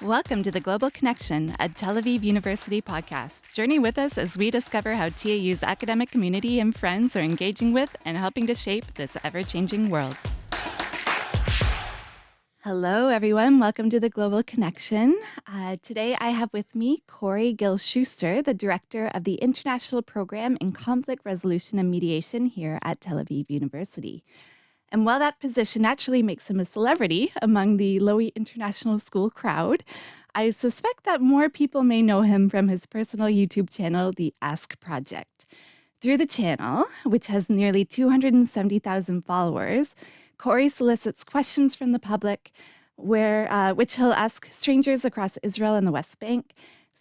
Welcome to the Global Connection, a Tel Aviv University podcast. Journey with us as we discover how TAU's academic community and friends are engaging with and helping to shape this ever-changing world. Hello, everyone. Welcome to the Global Connection. Today, I have with me Corey Gill-Schuster, the director of the International Program in Conflict Resolution and Mediation here at Tel Aviv University. And while that position naturally makes him a celebrity among the Lowy International School crowd, I suspect that more people may know him from his personal YouTube channel, The Ask Project. Through the channel, which has nearly 270,000 followers, Corey solicits questions from the public, which he'll ask strangers across Israel and the West Bank.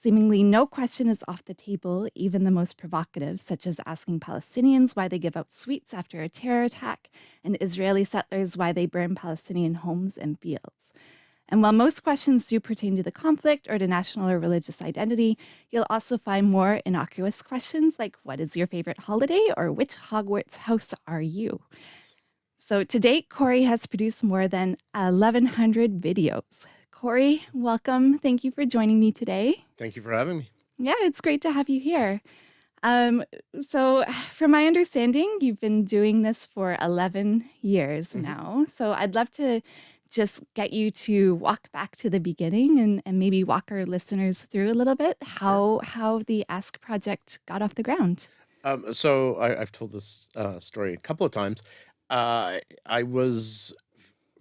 Seemingly no question is off the table, even the most provocative, such as asking Palestinians why they give out sweets after a terror attack, and Israeli settlers why they burn Palestinian homes and fields. And while most questions do pertain to the conflict or to national or religious identity, you'll also find more innocuous questions like, what is your favorite holiday, or which Hogwarts house are you? So to date, Corey has produced more than 1,100 videos. Corey, welcome. Thank you for joining me today. Thank you for having me. Yeah, it's great to have you here. So from my understanding, you've been doing this for 11 years now. So I'd love to just get you to walk back to the beginning and maybe walk our listeners through a little bit how the Ask Project got off the ground. I've told this story a couple of times. I was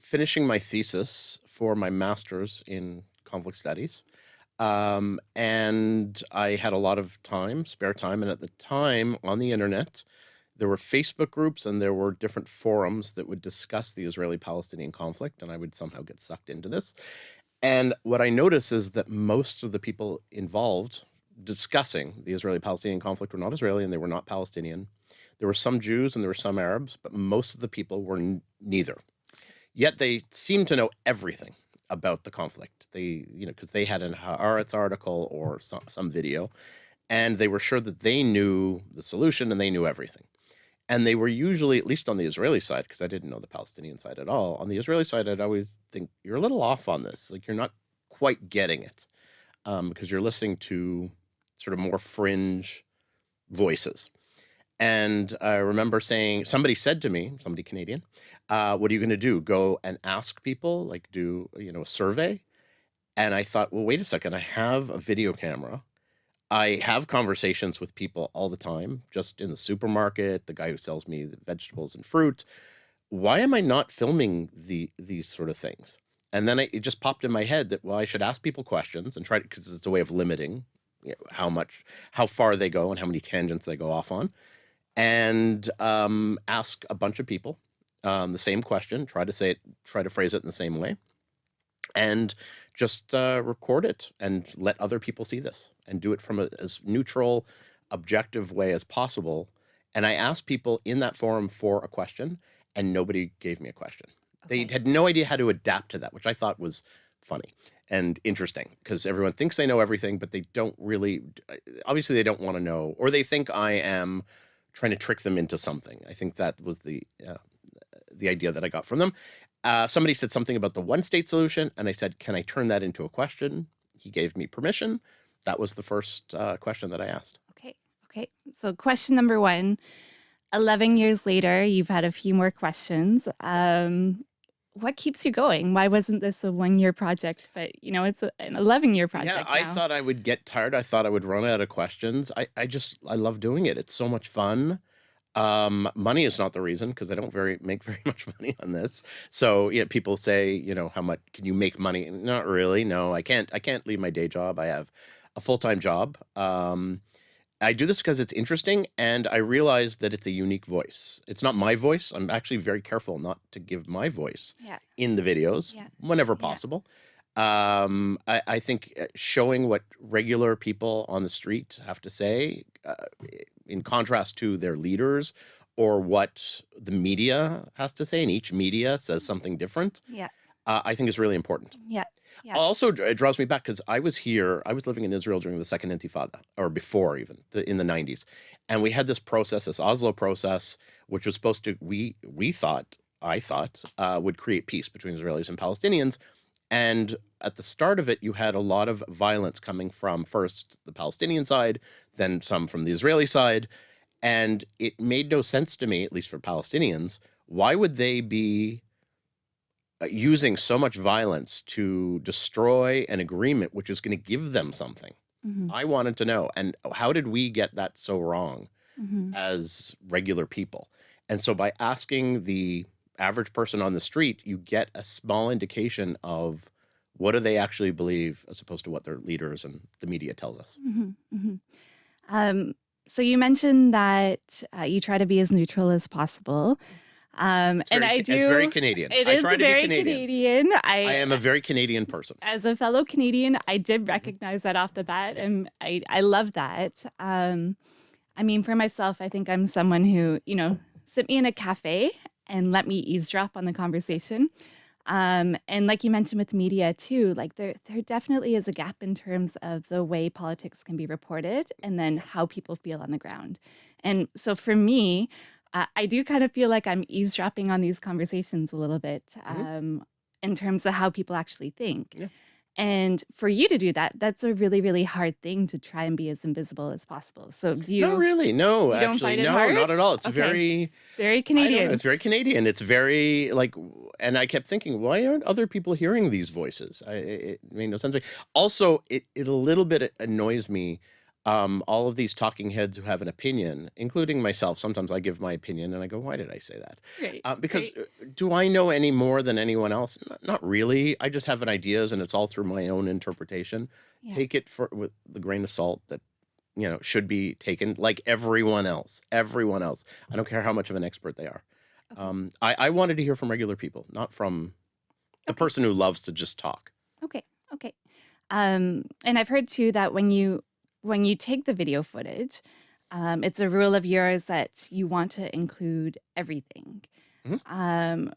finishing my thesis for my master's in conflict studies. And I had a lot of time, spare time. And at the time on the internet, there were Facebook groups and there were different forums that would discuss the Israeli-Palestinian conflict. And I would somehow get sucked into this. And what I noticed is that most of the people involved discussing the Israeli-Palestinian conflict were not Israeli and they were not Palestinian. There were some Jews and there were some Arabs, but most of the people were neither. Yet they seemed to know everything about the conflict. They, because they had an Haaretz article or some video, and they were sure that they knew the solution and they knew everything. And they were usually, at least on the Israeli side, because I didn't know the Palestinian side at all. On the Israeli side, I'd always think, you're a little off on this. Like, you're not quite getting it, because you're listening to sort of more fringe voices. And I remember saying, somebody said to me, somebody Canadian, what are you going to do? Go and ask people, like do, a survey? And I thought, well, wait a second. I have a video camera. I have conversations with people all the time, just in the supermarket, the guy who sells me the vegetables and fruit. Why am I not filming these sort of things? And then it just popped in my head that, well, I should ask people questions and try to, because it's a way of limiting how far they go and how many tangents they go off on. And ask a bunch of people the same question, try to phrase it in the same way, and just record it and let other people see this and do it from as neutral, objective way as possible. And I asked people in that forum for a question, and nobody gave me a question. Okay. They had no idea how to adapt to that, which I thought was funny and interesting, because everyone thinks they know everything, but they don't really, obviously they don't want to know, or they think I am trying to trick them into something. I think that was the idea that I got from them. Somebody said something about the one-state solution, and I said, can I turn that into a question? He gave me permission. That was the first question that I asked. Okay. So question number one, 11 years later, you've had a few more questions. What keeps you going? Why wasn't this a 1-year project, but it's an 11-year project? Yeah, I thought I would get tired. I thought I would run out of questions. I love doing it. It's so much fun. Money is not the reason, because I don't make very much money on this. So yeah, people say, how much can you make money? Not really. No, I can't leave my day job. I have a full-time job. I do this because it's interesting, and I realize that it's a unique voice. It's not my voice. I'm actually very careful not to give my voice in the videos whenever possible. I think showing what regular people on the street have to say, in contrast to their leaders, or what the media has to say, and each media says something different, I think is really important. Yeah. Also, it draws me back, because I was living in Israel during the Second Intifada, or before even, in the 90s. And we had this process, this Oslo process, which was supposed to, I thought, would create peace between Israelis and Palestinians. And at the start of it, you had a lot of violence coming from first the Palestinian side, then some from the Israeli side. And it made no sense to me, at least for Palestinians, why would they be using so much violence to destroy an agreement which is going to give them something? Mhm. I wanted to know. And how did we get that so wrong Mhm. as regular people? And so by asking the average person on the street, you get a small indication of what do they actually believe as opposed to what their leaders and the media tells us. Mhm. Mhm. Um, so you mentioned that you try to be as neutral as possible. And I It's very do, Canadian. it I is try to be very Canadian. Canadian. I am a very Canadian person. As a fellow Canadian, I did Mhm. recognize that off the bat, Yeah. and I love that. I mean, for myself, I think I'm someone who, sit me in a cafe and let me eavesdrop on the conversation. And like you mentioned with media too, like there definitely is a gap in terms of the way politics can be reported and then Yeah. how people feel on the ground. And so for me, I do kind of feel like I'm eavesdropping on these conversations a little bit Mhm. in terms of how people actually think. Yeah. And for you to do that, that's a really, really hard thing to try and be as invisible as possible. So Not really. No, you don't actually, find it no, hard? not at all. It's Okay. very, Very I don't know. Canadian. It's very Canadian. It's very like, and I kept thinking, why aren't other people hearing these voices? It made no sense to me. Also, it a little bit annoys me. All of these talking heads who have an opinion, including myself. Sometimes I give my opinion, and I go, "Why did I say that?" Right. Because Right. do I know any more than anyone else? Not really. I just have an ideas, and it's all through my own interpretation. Yeah. Take it for with the grain of salt that should be taken like everyone else. Everyone else. I don't care how much of an expert they are. Okay. I wanted to hear from regular people, not from the Okay. person who loves to just talk. Okay. Okay. And I've heard too that when you take the video footage, it's a rule of yours that you want to include everything. Mhm. Um,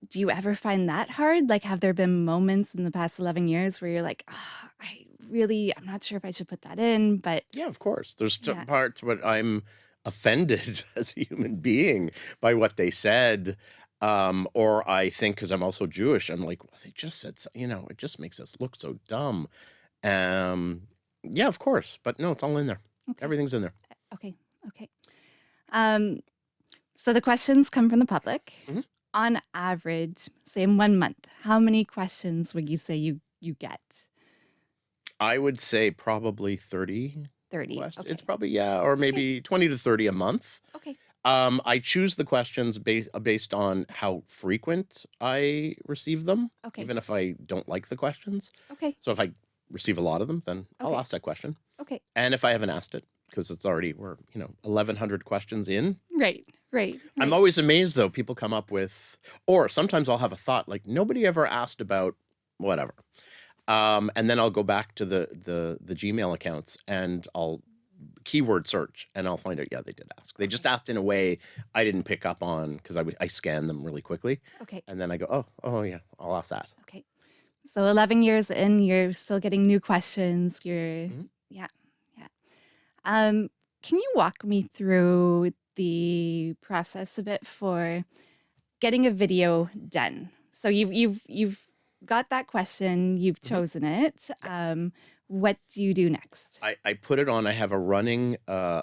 do you ever find that hard? Like, have there been moments in the past 11 years where you're like, I'm not sure if I should put that in, but Yeah, of course. There's yeah, parts where I'm offended as a human being by what they said. Or I think because I'm also Jewish, I'm like, well, they just said, it just makes us look so dumb. Um, yeah, of course. But no, it's all in there. okay, Everything's in there. okay, okay. Um, so the questions come from the public. Mhm. On average, say in 1 month, how many questions would you say you get? I would say probably 30 30. questions. It's Okay. probably, yeah, or Okay. maybe 20 to 30 a month. Okay. I choose the questions based on how frequent I receive them, Okay. even if I don't like the questions. Okay. So if I receive a lot of them, then I'll Okay. ask that question. Okay. And if I haven't asked it, because we're 1,100 questions in. Right. Right. I'm Right. always amazed though, people come up with, or sometimes I'll have a thought like nobody ever asked about whatever. And then I'll go back to the Gmail accounts and I'll keyword search and I'll find out, yeah, they did ask. They just Okay. asked in a way I didn't pick up on because I scanned them really quickly. Okay. And then I go, oh yeah, I'll ask that. Okay. So 11 years in, you're still getting new questions. Mhm. Yeah. Yeah. Um, can you walk me through the process a bit for getting a video done? So you've got that question, you've Mhm. chosen it. What do you do next? I put it on. I have a running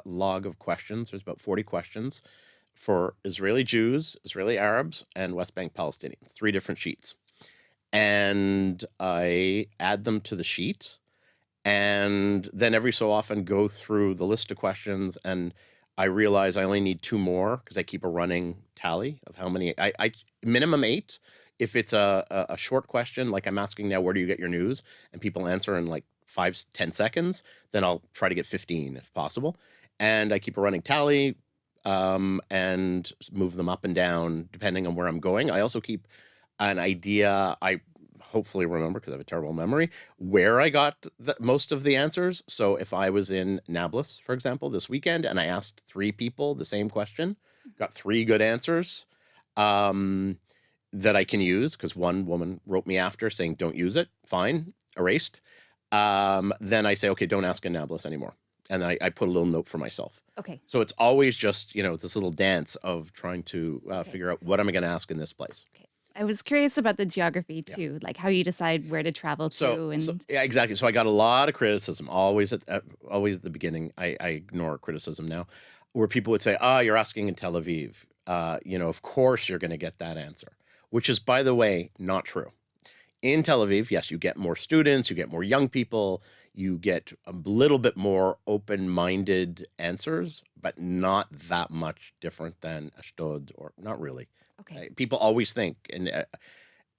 log of questions. There's about 40 questions for Israeli Jews, Israeli Arabs, and West Bank Palestinians, 3 different sheets. And I add them to the sheet and then every so often go through the list of questions and I realize I only need 2 more because I keep a running tally of how many I minimum 8. If it's a short question like I'm asking now, where do you get your news, and people answer in like 5-10 seconds, then I'll try to get 15 if possible, and I keep a running tally, and move them up and down depending on where I'm going. I also keep an idea. I hopefully remember because I have a terrible memory where I got most of the answers. So if I was in Nablus, for example, this weekend, and I asked 3 people the same question, got 3 good answers um, that I can use because one woman wrote me after saying, don't use it. Fine, erased. Then I say, okay, don't ask in Nablus anymore. And then I put a little note for myself. Okay. So it's always just, this little dance of trying to Okay. figure out what am I going to ask in this place. Okay. I was curious about the geography Yeah. too, like how you decide where to travel to So and yeah, exactly. So I got a lot of criticism always at the beginning. I ignore criticism now, where people would say, "Ah, you're asking in Tel Aviv. Of course you're going to get that answer," which is, by the way, not true. In Tel Aviv, yes, you get more students, you get more young people, you get a little bit more open-minded answers, but not that much different than Ashdod, or not really. okay. People always think, and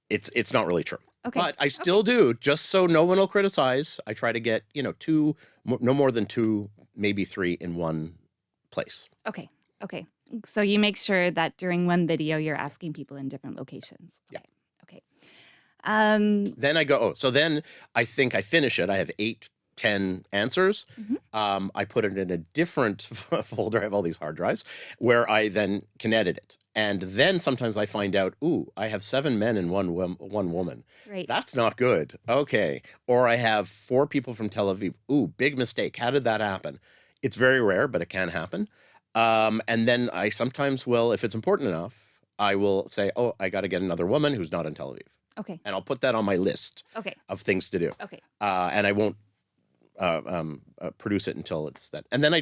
it's not really true. Okay. But I Okay. still do, just so no one will criticize. I try to get two, no more than two, maybe three in one place. Okay. Okay. So you make sure that during one video you're asking people in different locations. Yeah. Okay. Okay. Um Then I go, oh, so then I think I finish it. I have 8, 10 answers. mhm. I put it in a different folder. I have all these hard drives where I then can edit it. And then sometimes I find out, ooh, I have 7 men and one woman. Right. That's not good. Okay. Or I have 4 people from Tel Aviv. Ooh, big mistake. How did that happen? It's very rare, but it can happen. And then I sometimes will, if it's important enough, I will say, oh, I got to get another woman who's not in Tel Aviv, Okay. and I'll put that on my list Okay. of things to do. Okay. And I won't produce it until it's that. And then I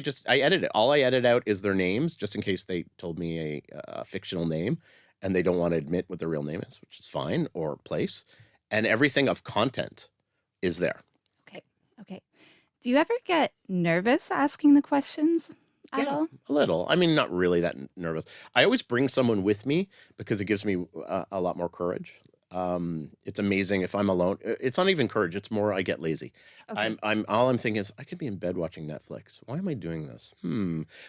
edit it. All I edit out is their names, just in case they told me a fictional name and they don't want to admit what their real name is, which is fine, or place. And everything of content is there. Okay. Okay. Do you ever get nervous asking the questions at Yeah, all? a little. I mean, not really that nervous. I always bring someone with me because it gives me a lot more courage. It's amazing if I'm alone. It's not even courage. It's more I get lazy. Okay. All I'm thinking is I could be in bed watching Netflix. Why am I doing this?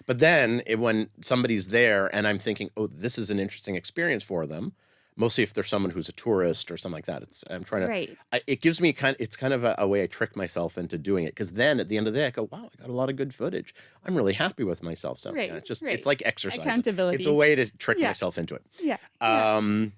But then when somebody's there and I'm thinking, oh, this is an interesting experience for them. Mostly if there's someone who's a tourist or something like that. I'm trying to. Right. It gives me it's kind of a way I trick myself into doing it, because then at the end of the day I go, wow, I got a lot of good footage. I'm really happy with myself. So yeah, Right. it's Right. like exercise. It's a Accountability. way to trick Yeah. myself into it. Yeah. Yeah. Um,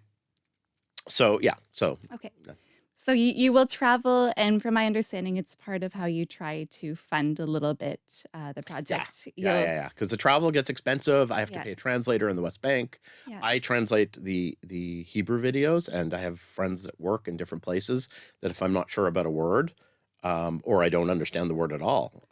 so yeah, so Okay. yeah, So you will travel, and from my understanding, it's part of how you try to fund a little bit the yeah, project. yeah, You'll yeah. Because the travel gets expensive. I have to yeah pay a translator in the West Bank. yeah I translate the Hebrew videos, and I have friends that work in different places that if I'm not sure about a word, or I don't understand the word at all,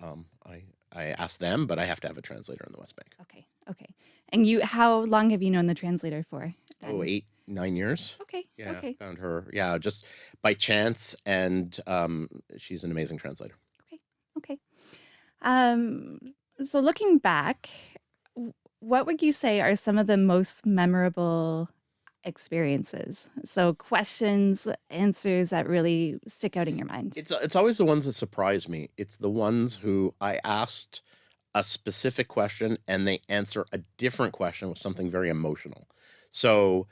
I ask them, but I have to have a translator in the West Bank. okay okay. And how long have you known the translator for Oh, then? 8, 9 years. Okay Yeah, okay found her. Yeah, just by chance, and she's an amazing translator. okay okay. Um, so looking back, what would you say are some of the most memorable experiences? So questions, answers that really stick out in your mind. It's always the ones that surprise me. It's the ones who I asked a specific question and they answer a different question with something very emotional. So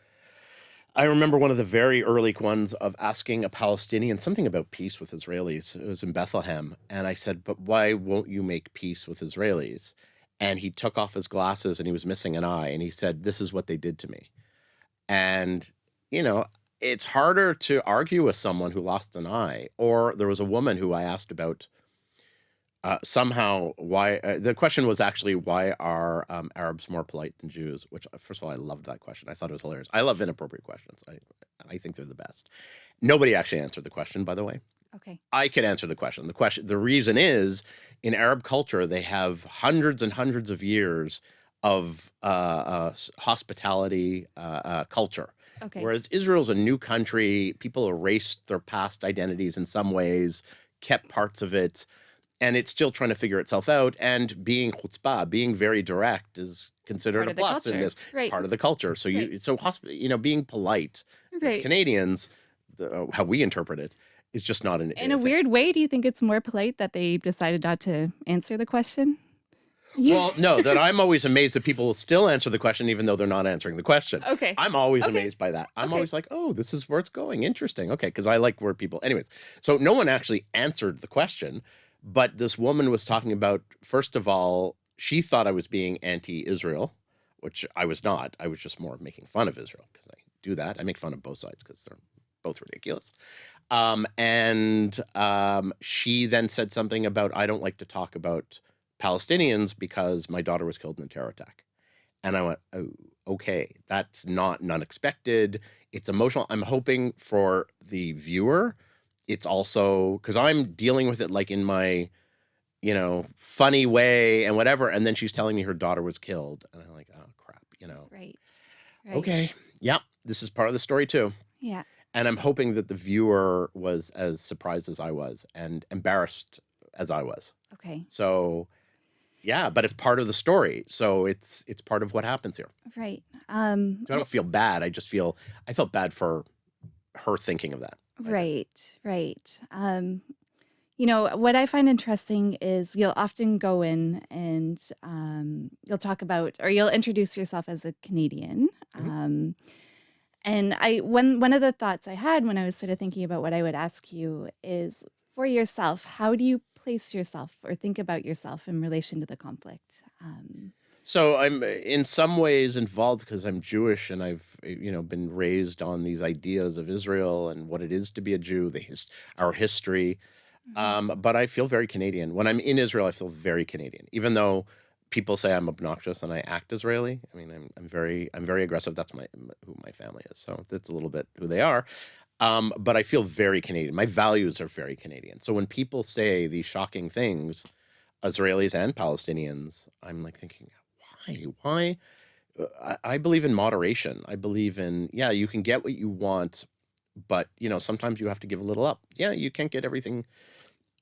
I remember one of the very early ones of asking a Palestinian something about peace with Israelis. It was in Bethlehem. And I said, but why won't you make peace with Israelis? And he took off his glasses and he was missing an eye. And he said, this is what they did to me. And, you know, it's harder to argue with someone who lost an eye. Or there was a woman who I asked about somehow why the question was actually, why are Arabs more polite than Jews? Which, first of all, I loved that question. I thought it was hilarious. I love inappropriate questions. I think they're the best. Nobody actually answered the question, by the way. Okay. I could answer the question. The reason is, in Arab culture, they have hundreds and hundreds of years of hospitality culture. Okay. Whereas Israel's a new country, people erased their past identities in some ways, kept parts of it, and it's still trying to figure itself out. And being chutzpah, being very direct, is considered Part a of the plus in culture. this Right. part of the culture. So Right. being polite as Right. Canadians, how we interpret it, is just not an In a thing. weird way, do you think it's more polite that they decided not to answer the question? Yeah. Well, no, that I'm always amazed that people will still answer the question even though they're not answering the question. Okay. I'm always Okay. amazed by that. I'm Okay. always like, oh, this is where it's going. Interesting. Okay, because I like where people. Anyways, so no one actually answered the question, but this woman was talking about, first of all, she thought I was being anti-Israel, which I was not. I was just more making fun of Israel, because I do that. I make fun of both sides because they're both ridiculous. And she then said something about, I don't like to talk about Palestinians because my daughter was killed in a terror attack. And I went, oh, okay, that's not unexpected. It's emotional. I'm hoping for the viewer, it's also because I'm dealing with it like in my, funny way and whatever. And then she's telling me her daughter was killed. And I'm like, oh, crap. Right. Right. Okay. Yep. This is part of the story too. Yeah. And I'm hoping that the viewer was as surprised as I was and embarrassed as I was. Okay. So yeah, but it's part of the story. So it's part of what happens here. Right. So I don't feel bad. I felt bad for her thinking of that. Right. Right. What I find interesting is you'll often go in and you'll talk about, or you'll introduce yourself as a Canadian. Mhm. And one of the thoughts I had when I was sort of thinking about what I would ask you is, for yourself, how do you place yourself or think about yourself in relation to the conflict? So I'm in some ways involved because I'm Jewish and I've been raised on these ideas of Israel and what it is to be a Jew, our history. Mhm. But I feel very Canadian. When I'm in Israel, I feel very Canadian, even though people say I'm obnoxious and I act Israeli. I mean, I'm very aggressive. That's who my family is. So that's a little bit who they are. But I feel very Canadian. My values are very Canadian. So when people say these shocking things, Israelis and Palestinians, I'm like thinking, why? Why? I believe in moderation. I believe in, yeah, you can get what you want, but sometimes you have to give a little up. Yeah, you can't get everything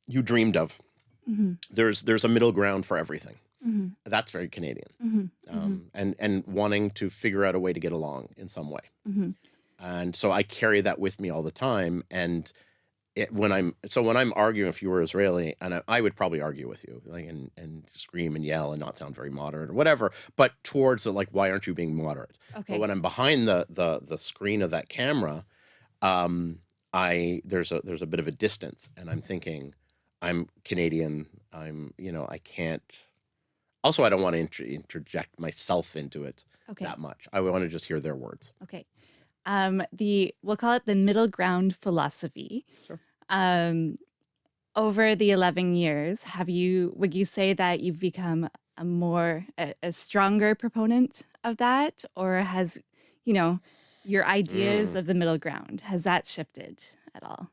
you dreamed of. Mhm. There's a middle ground for everything. Mhm. That's very Canadian. Mhm. Mhm. And wanting to figure out a way to get along in some way. Mhm. And so I carry that with me all the time. And when I'm arguing, if you were Israeli, and I would probably argue with you, like, and scream and yell and not sound very moderate or whatever, but towards the, like, why aren't you being moderate? But Okay. when I'm behind the screen of that camera, um, there's a bit of a distance, and I'm thinking, I'm Canadian. I can't. Also, I don't want to interject myself into it Okay. that much. I want to just hear their words. Okay. We'll call it the middle ground philosophy. Sure. Um, Over the 11 years, would you say that you've become a stronger proponent of that? Or has, you know, your ideas Mm. of the middle ground, has that shifted at all?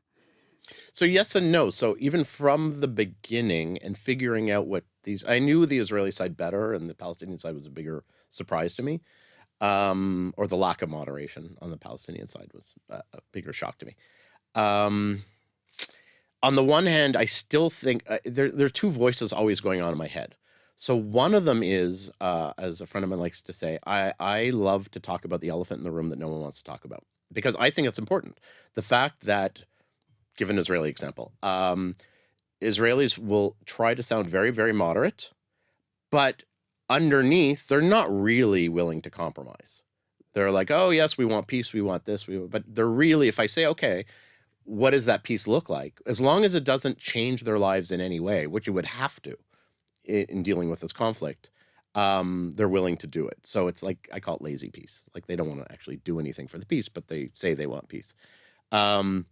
So yes and no. So even from the beginning and figuring out I knew the Israeli side better, and the Palestinian side was a bigger surprise to me. Or the lack of moderation on the Palestinian side was a bigger shock to me. Um, on the one hand, I still think there are two voices always going on in my head. So one of them is, as a friend of mine likes to say, I love to talk about the elephant in the room that no one wants to talk about, because I think it's important. The fact that, give an Israeli example, Israelis will try to sound very, very moderate, but underneath, they're not really willing to compromise. They're like, oh, yes, we want peace, we want this, but they're really, if I say, okay, what does that peace look like? As long as it doesn't change their lives in any way, which it would have to in dealing with this conflict, they're willing to do it. So it's like, I call it lazy peace. Like, they don't want to actually do anything for the peace, but they say they want peace. Um,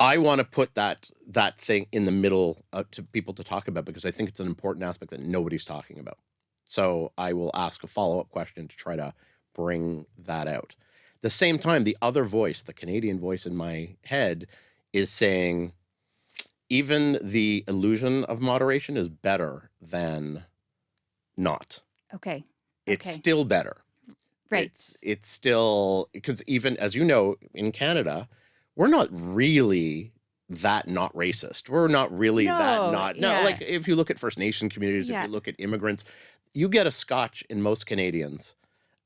I want to put that thing in the middle to people to talk about, because I think it's an important aspect that nobody's talking about. So I will ask a follow-up question to try to bring that out. At the same time, the other voice, the Canadian voice in my head, is saying even the illusion of moderation is better than not. Okay. It's Okay. still better. Right. It's still, because even as you know, in Canada, we're not really that not racist. We're not really that No, not no. yeah. Like, if you look at First Nation communities, if Yeah. you look at immigrants, you get a Scotch in most Canadians,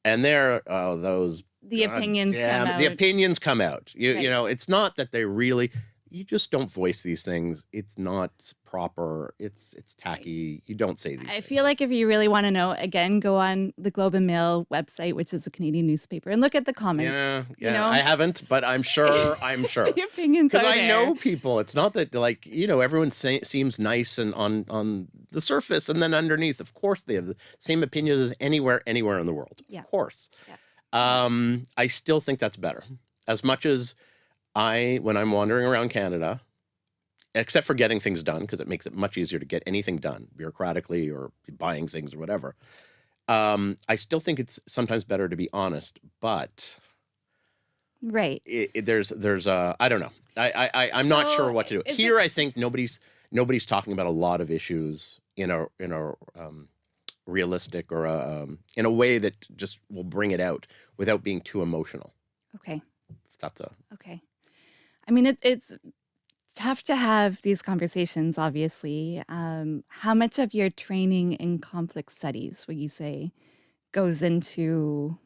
and they're, oh, those, The god opinions come damn it, the out. opinions come out. You Right. know, it's not that they really, you just don't voice these things. It's not proper. It's Right. tacky. You don't say these I feel things. like if you really want to know, again, go on the Globe and Mail website, which is a Canadian newspaper, and look at the comments. Yeah, You yeah. I know, haven't, but I'm sure. I'm sure. the opinions Because are I there. know people. It's not that, like, everyone seems nice and on the surface, and then underneath, of course, they have the same opinions as anywhere in the world. Of Yeah. course. Yeah. I still think that's better. As much as when I'm wandering around Canada, except for getting things done, because it makes it much easier to get anything done bureaucratically or buying things or whatever. I still think it's sometimes better to be honest, but Right. there's I don't know. I'm not sure So what to do. is it Here, I think nobody's talking about a lot of issues in a realistic or in a way that just will bring it out without being too emotional. okay? If that's a Okay. I mean, it's tough to have these conversations, obviously. How much of your training in conflict studies would you say goes into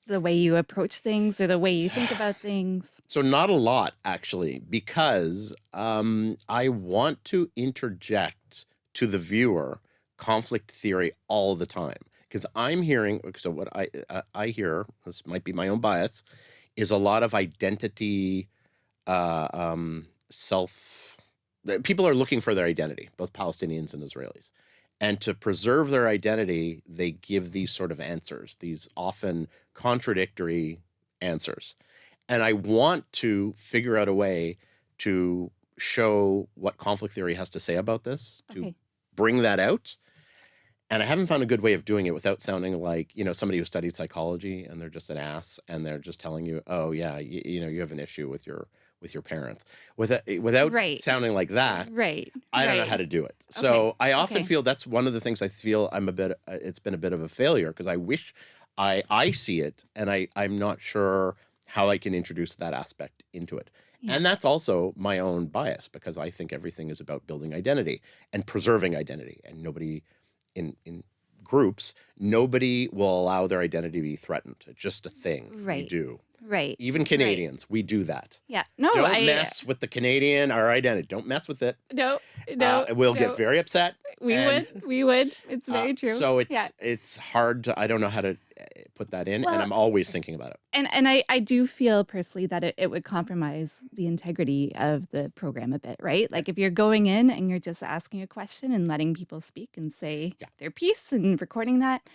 the way you approach things or the way you think about things? So not a lot actually, because I want to interject to the viewer conflict theory all the time. Because I'm hearing, so what I hear, this might be my own bias, is a lot of identity, self. People are looking for their identity, both Palestinians and Israelis. And to preserve their identity, they give these sort of answers, these often contradictory answers. And I want to figure out a way to show what conflict theory has to say about this, to Okay. bring that out. And I haven't found a good way of doing it without sounding like, somebody who studied psychology and they're just an ass and they're just telling you, oh yeah, you have an issue with your parents. Without Right. sounding like that, Right. I don't know Right. how to do it. Okay. So I often Okay. feel that's one of the things I feel it's been a bit of a failure because I wish I see it and I'm not sure how I can introduce that aspect into it. Yeah. And that's also my own bias because I think everything is about building identity and preserving identity, and nobody in groups, nobody will allow their identity to be threatened. It's just a thing we Right. do. Right. Even Right. Canadians, we do that. Yeah. No, Don't mess with the Canadian, our identity. Don't mess with it. no, no, We'll get no. very upset. We And would. We would. It's very true. so Yeah. it's hard to, I don't know how to put that in, and Well, I'm always thinking about it. and I do feel personally that it would compromise the integrity of the program a bit, right? Yeah. Like if you're going in and you're just asking a question and letting people speak and say Yeah. their piece and recording that.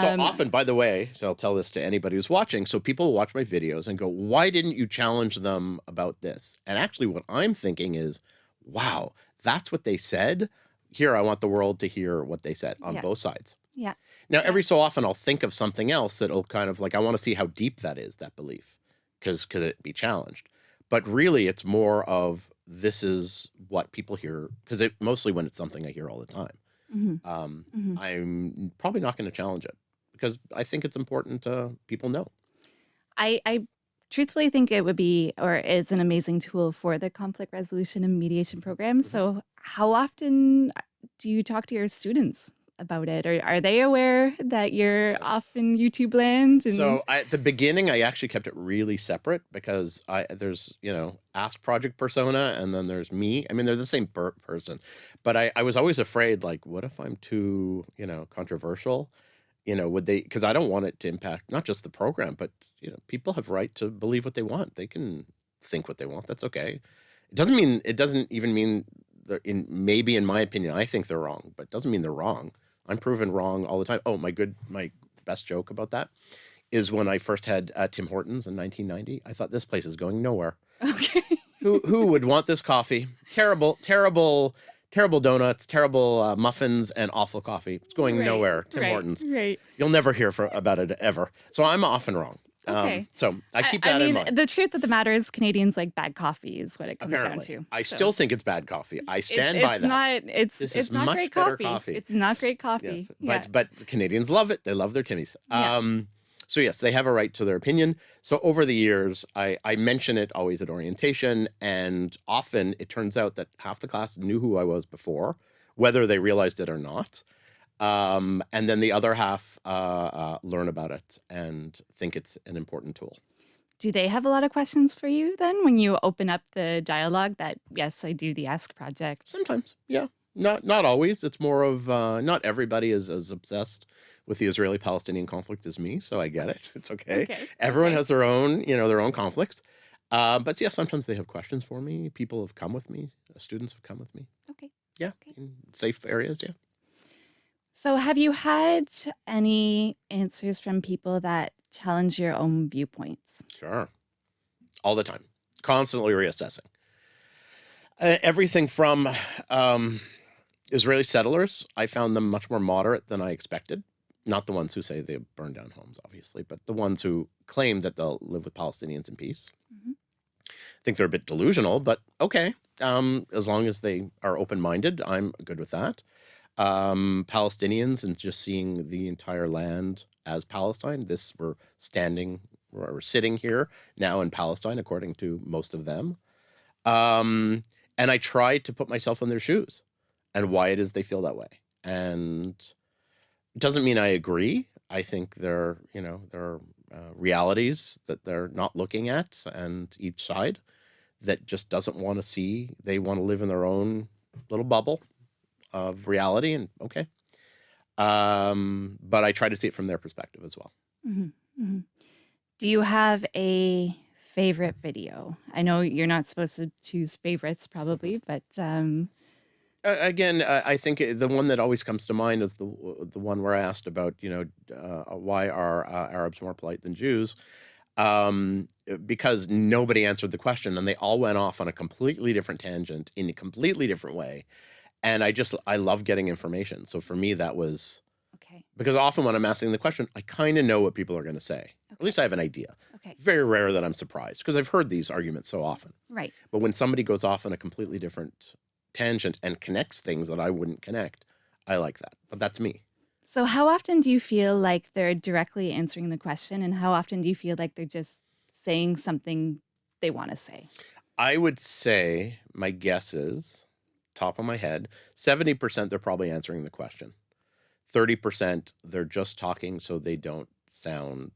So often, by the way, so I'll tell this to anybody who's watching. So people watch my videos and go, why didn't you challenge them about this? And actually what I'm thinking is, wow, that's what they said. Here, I want the world to hear what they said on Yeah. both sides. Yeah. Now, every so often I'll think of something else that'll kind of like, I want to see how deep that is, that belief, because could it be challenged? But really, it's more of this is what people hear, because mostly when it's something I hear all the time. hmm hmm I'm probably not going to challenge it because I think it's important people know. I truthfully think it would be or is an amazing tool for the conflict resolution and mediation program. Mhm. So, how often do you talk to your students about it, or are they aware that you're off in YouTube land? And So at the beginning, I actually kept it really separate because there's Ask Project persona and then there's me. I mean, they're the same person, but I was always afraid, like, what if I'm too controversial? Would they? Because I don't want it to impact not just the program, but people have right to believe what they want. They can think what they want. That's okay. It doesn't even mean maybe in my opinion, I think they're wrong, but it doesn't mean they're wrong. I'm proven wrong all the time. Oh, my best joke about that is when I first had Tim Hortons in 1990. I thought this place is going nowhere. okay, Who would want this coffee? Terrible, terrible, terrible donuts, terrible muffins, and awful coffee. It's going right, nowhere. Tim right, Hortons. right. You'll never hear about it ever. So I'm often wrong. Okay. So I keep I that in mean, mind. the truth of the matter is, Canadians like bad coffee, is what it comes down Apparently, to. I So still think it's bad coffee. I stand it's by that. not. It's This it's is not much great better coffee. coffee. It's not great Yes, coffee. Yeah. but Canadians love it. They love their Timmies. Yeah. So yes, they have a right to their opinion. So over the years, I mention it always at orientation, and often it turns out that half the class knew who I was before, whether they realized it or not. And then the other half learn about it and think it's an important tool. Do they have a lot of questions for you then when you open up the dialogue that, yes, I do the Ask Project? Sometimes, yeah. Not always. It's more of not everybody is as obsessed with the Israeli-Palestinian conflict as me, so I get it. It's okay. Okay. Everyone Okay. has their own conflicts. But yeah, sometimes they have questions for me. People have come with me. Students have come with me. Okay. Yeah, Okay. in safe areas. Yeah. So, have you had any answers from people that challenge your own viewpoints? Sure. All the time. Constantly reassessing. Everything from Israeli settlers, I found them much more moderate than I expected. Not the ones who say they burn down homes, obviously, but the ones who claim that they'll live with Palestinians in peace. Mhm. I think they're a bit delusional, but okay. As long as they are open-minded, I'm good with that. Palestinians and just seeing the entire land as Palestine. We're sitting here now in Palestine, according to most of them. And I try to put myself in their shoes and why it is they feel that way. And it doesn't mean I agree. I think there are realities that they're not looking at, and each side that just doesn't want to see. They want to live in their own little bubble of reality, and okay. But I try to see it from their perspective as well. Mhm. Mhm. Do you have a favorite video? I know you're not supposed to choose favorites probably, but Again, I think the one that always comes to mind is the one where I asked about, why are Arabs more polite than Jews? Because nobody answered the question, and they all went off on a completely different tangent in a completely different way. And I love getting information. So for me, that was okay. because often when I'm asking the question, I kind of know what people are going to say. At least I have an idea. Okay. Very rare that I'm surprised because I've heard these arguments so often. Right. But when somebody goes off on a completely different tangent and connects things that I wouldn't connect, I like that. But that's me. So how often do you feel like they're directly answering the question, and how often do you feel like they're just saying something they want to say? I would say my guess is, top of my head, 70% they're probably answering the question. 30% they're just talking so they don't sound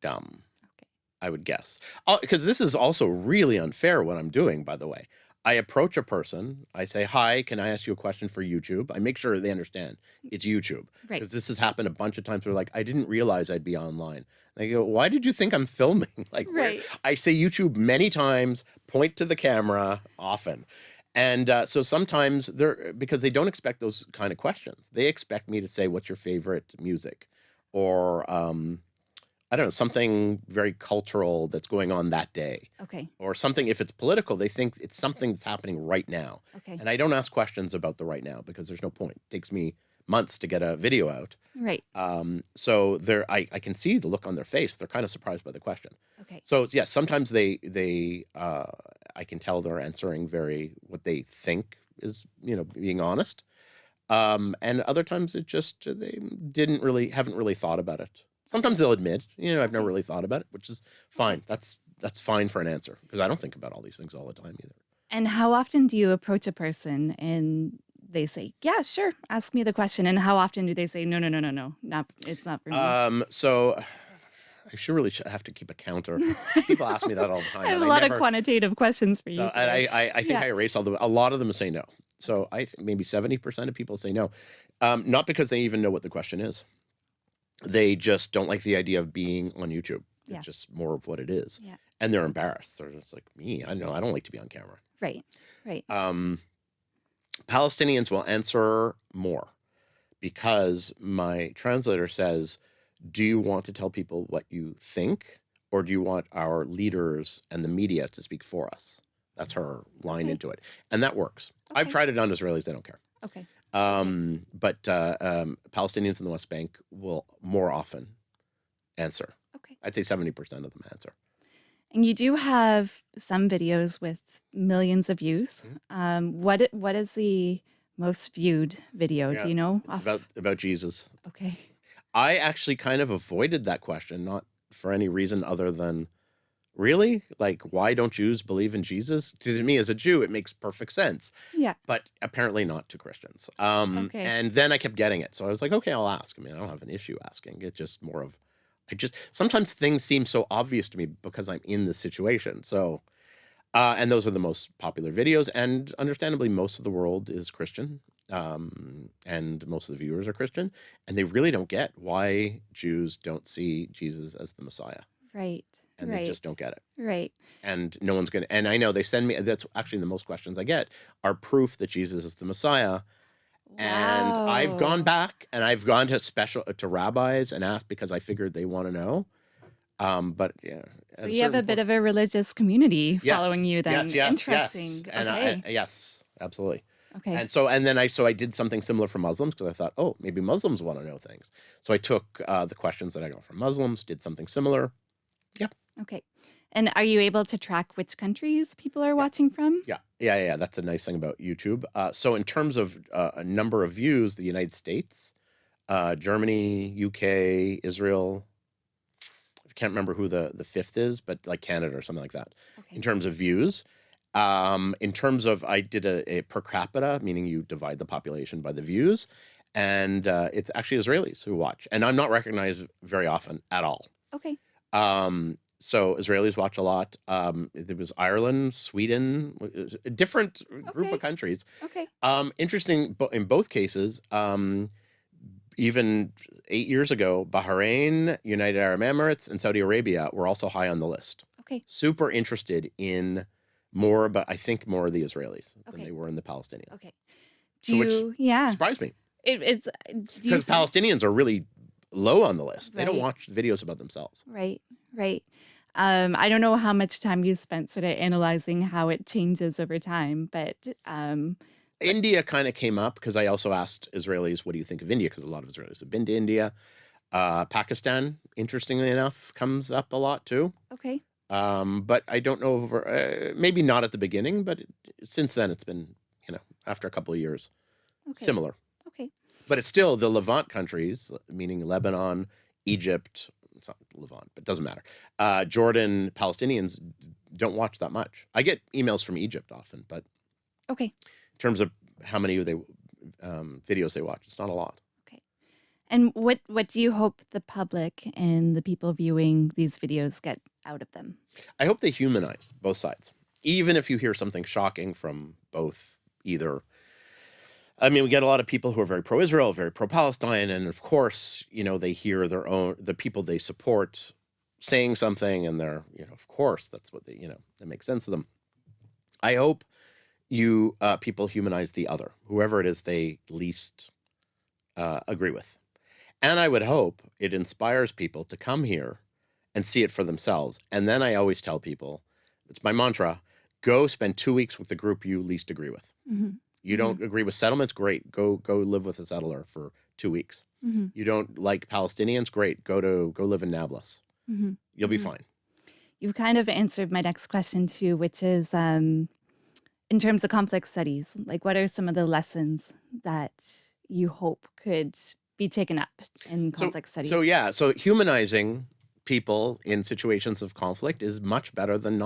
dumb. Okay. I would guess. Because this is also really unfair what I'm doing, by the way. I approach a person, I say, "Hi, can I ask you a question for YouTube?" I make sure they understand it's YouTube. Right. Because this has happened a bunch of times where like, I didn't realize I'd be online. They go, "Why did you think I'm filming?" Like, Right. I say YouTube many times, point to the camera often. And so sometimes because they don't expect those kind of questions. They expect me to say, "What's your favorite music?" Or, I don't know, something very cultural that's going on that day. Okay. Or something, if it's political, they think it's something that's happening right now. Okay. And I don't ask questions about the right now because there's no point. It takes me months to get a video out. Right. So I can see the look on their face. They're kind of surprised by the question. Okay. So yeah, sometimes I can tell they're answering what they think is, being honest. And other times it just, they haven't really thought about it. Sometimes they'll admit, I've never really thought about it, which is fine. That's fine for an answer because I don't think about all these things all the time either. And how often do you approach a person and they say, "Yeah, sure, ask me the question"? And how often do they say, "No, no, no, no, no, it's not for me"? So I should really have to keep a counter. People ask me that all the time. I have and a lot never, of quantitative questions for you. So and I think Yeah. I erase a lot of them say no. So I think maybe 70% of people say no, not because they even know what the question is. They just don't like the idea of being on YouTube. Yeah. It's just more of what it is. Yeah. And they're embarrassed. They're just like me. I know I don't like to be on camera. Right. Right. Palestinians will answer more because my translator says, "Do you want to tell people what you think, or do you want our leaders and the media to speak for us?" That's her line Okay. into it. And that works. I've Okay. tried it on Israelis. They don't care. Okay. But Palestinians in the West Bank will more often answer. Okay. I'd say 70% of them answer. And you do have some videos with millions of views. What is the most viewed video? Yeah, Do you know? It's about Jesus. Okay. I actually kind of avoided that question, not for any reason other than, really? Like, why don't Jews believe in Jesus? To me, as a Jew, it makes perfect sense. Yeah. But apparently not to Christians. Okay. And then I kept getting it. So I was like, okay, I'll ask. I mean, I don't have an issue asking. It's just more of, sometimes things seem so obvious to me because I'm in the situation. So, and those are the most popular videos. And understandably, most of the world is Christian. And most of the viewers are Christian. And they really don't get why Jews don't see Jesus as the Messiah. Right. And they just don't get it. Right. And no one's going to, and I know they send me, that's actually the most questions I get are proof that Jesus is the Messiah. And I've gone back and I've gone to rabbis and asked because I figured they want to know. But yeah. So you have a bit of a religious community Yes, following you then. Yes. Interesting. And Okay. yes, absolutely. Okay. And then I did something similar for Muslims because I thought, oh, maybe Muslims want to know things. So I took the questions that I got from Muslims, did something similar. Yeah. Okay. And are you able to track which countries people are Yeah. watching from? Yeah. That's a nice thing about YouTube. So in terms of a number of views, the United States, Germany, UK, Israel. I can't remember who the fifth is, but like Canada or something like that. In Okay. terms of views, in terms of I did a per capita, meaning you divide the population by the views, and it's actually Israelis who watch, and I'm not recognized very often at all. Okay. So Israelis watch a lot. There was Ireland, Sweden, a different group of Okay. countries. Okay. Interesting, in both cases. Even 8 years ago, Bahrain, United Arab Emirates, and Saudi Arabia were also high on the list. Okay. Super interested in more, but I think more of the Israelis than Okay. they were in the Palestinians. Okay. So which Yeah. surprised me It's do you because Palestinians are really low on the list. They don't Right. watch videos about themselves. Right. Right. I don't know how much time you spent sort of analyzing how it changes over time, but India kind of came up because I also asked Israelis, what do you think of India? Because a lot of Israelis have been to India. Pakistan, interestingly enough, comes up a lot too. okay. But I don't know maybe not at the beginning, but since then it's been, after a couple of years, Okay. similar. Okay. But it's still the Levant countries, meaning Lebanon, Egypt. It's not Levant, but it doesn't matter. Jordan, Palestinians don't watch that much. I get emails from Egypt often, but Okay. in terms of how many videos they watch, it's not a lot. Okay. And what do you hope the public and the people viewing these videos get out of them? I hope they humanize both sides, even if you hear something shocking from either. I mean, we get a lot of people who are very pro-Israel, very pro-Palestine, and of course, they hear the people they support saying something, and they're, of course, that's what that makes sense to them. I hope people humanize the other, whoever it is they least agree with. And I would hope it inspires people to come here and see it for themselves. And then I always tell people, it's my mantra, go spend 2 weeks with the group you least agree with. Mm-hmm. You don't agree with settlements? Great. Go live with a settler for 2 weeks. Mm-hmm. You don't like Palestinians? Great. Go live in Nablus. Mm-hmm. You'll be fine. You've kind of answered my next question too, which is in terms of conflict studies, like what are some of the lessons that you hope could be taken up in conflict studies? So humanizing people in situations of conflict is much better than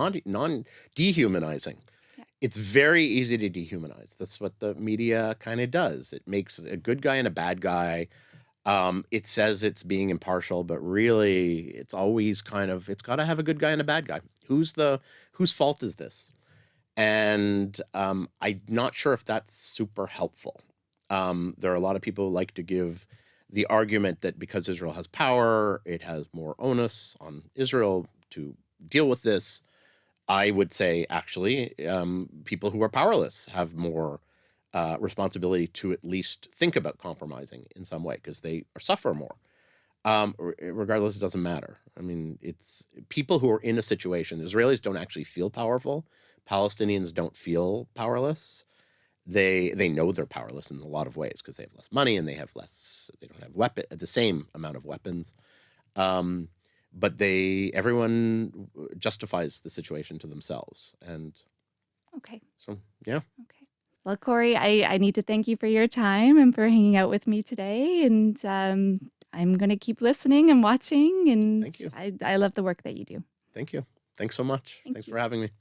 dehumanizing. Yeah. It's very easy to dehumanize. That's what the media kind of does. It makes a good guy and a bad guy. It says it's being impartial, but really it's always it's got to have a good guy and a bad guy. Whose fault is this? And I'm not sure if that's super helpful. There are a lot of people who like to give the argument that because Israel has power, it has more onus on Israel to deal with this. I would say, actually, people who are powerless have more responsibility to at least think about compromising in some way because they suffer more. Regardless, it doesn't matter. I mean, it's people who are in a situation. Israelis don't actually feel powerful. Palestinians don't feel powerless. They know they're powerless in a lot of ways because they have less money and they don't have the same amount of weapons. But everyone justifies the situation to themselves. And Okay. so, yeah. Okay. Well, Corey, I need to thank you for your time and for hanging out with me today. And I'm going to keep listening and watching. And Thank you. I love the work that you do. Thank you. Thanks so much. Thanks for having me.